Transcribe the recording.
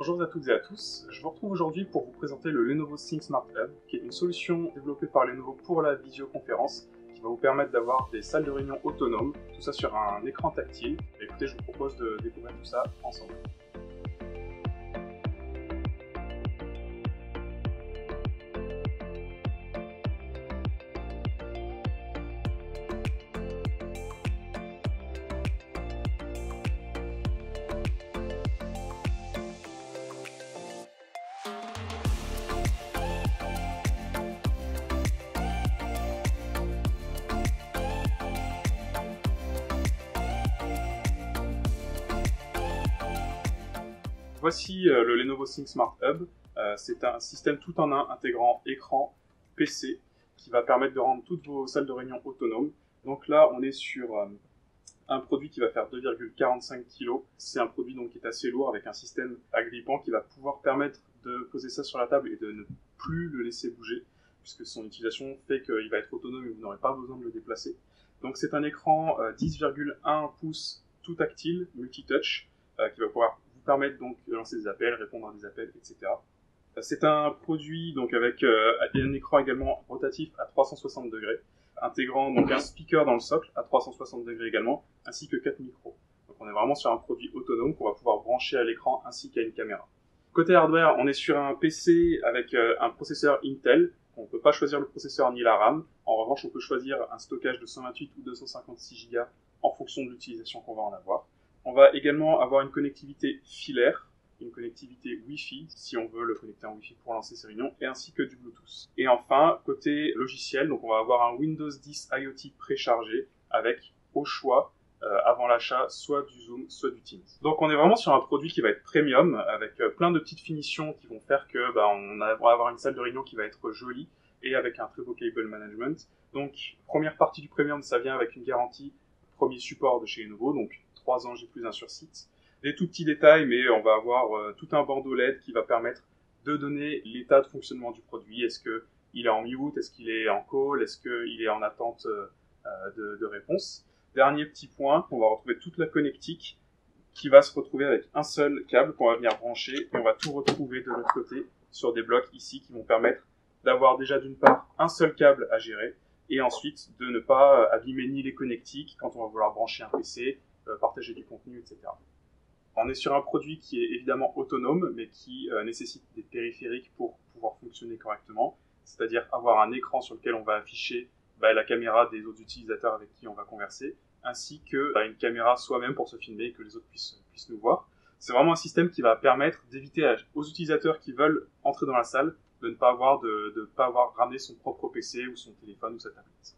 Bonjour à toutes et à tous, je vous retrouve aujourd'hui pour vous présenter le Lenovo ThinkSmart Hub, qui est une solution développée par Lenovo pour la visioconférence, qui va vous permettre d'avoir des salles de réunion autonomes, tout ça sur un écran tactile. Et écoutez, je vous propose de découvrir tout ça ensemble. Voici le Lenovo ThinkSmart Hub. C'est un système tout en un intégrant écran, PC, qui va permettre de rendre toutes vos salles de réunion autonomes. Donc là, on est sur un produit qui va faire 2,45 kg. C'est un produit donc qui est assez lourd avec un système agrippant qui va pouvoir permettre de poser ça sur la table et de ne plus le laisser bouger, puisque son utilisation fait qu'il va être autonome et vous n'aurez pas besoin de le déplacer. Donc c'est un écran 10,1 pouces tout tactile, multi-touch, qui va pouvoir permettre donc de lancer des appels, répondre à des appels, etc. C'est un produit donc avec un écran également rotatif à 360 degrés, intégrant donc un speaker dans le socle à 360 degrés également, ainsi que 4 micros. Donc on est vraiment sur un produit autonome qu'on va pouvoir brancher à l'écran ainsi qu'à une caméra. Côté hardware, on est sur un PC avec un processeur Intel. On ne peut pas choisir le processeur ni la RAM. En revanche, on peut choisir un stockage de 128 ou 256 Go en fonction de l'utilisation qu'on va en avoir. On va également avoir une connectivité filaire, une connectivité Wi-Fi, si on veut le connecter en Wi-Fi pour lancer ses réunions, et ainsi que du Bluetooth. Et enfin, côté logiciel, donc on va avoir un Windows 10 IoT préchargé avec, au choix, avant l'achat, soit du Zoom, soit du Teams. Donc on est vraiment sur un produit qui va être premium, avec plein de petites finitions qui vont faire que on va avoir une salle de réunion qui va être jolie, et avec un très beau cable management. Donc, première partie du premium, ça vient avec une garantie premier support de chez Lenovo, donc 3 ans G+1 sur site. Des tout petits détails, mais on va avoir tout un bandeau LED qui va permettre de donner l'état de fonctionnement du produit. Est-ce qu'il est en mute, est-ce qu'il est en call, est-ce qu'il est en attente de réponse. Dernier petit point, on va retrouver toute la connectique qui va se retrouver avec un seul câble qu'on va venir brancher, et on va tout retrouver de l'autre côté sur des blocs ici qui vont permettre d'avoir déjà d'une part un seul câble à gérer, et ensuite de ne pas abîmer ni les connectiques quand on va vouloir brancher un PC, partager du contenu, etc. On est sur un produit qui est évidemment autonome, mais qui nécessite des périphériques pour pouvoir fonctionner correctement, c'est-à-dire avoir un écran sur lequel on va afficher la caméra des autres utilisateurs avec qui on va converser, ainsi que une caméra soi-même pour se filmer et que les autres puissent nous voir. C'est vraiment un système qui va permettre d'éviter aux utilisateurs qui veulent entrer dans la salle de ne pas avoir ramené son propre PC ou son téléphone ou sa tablette.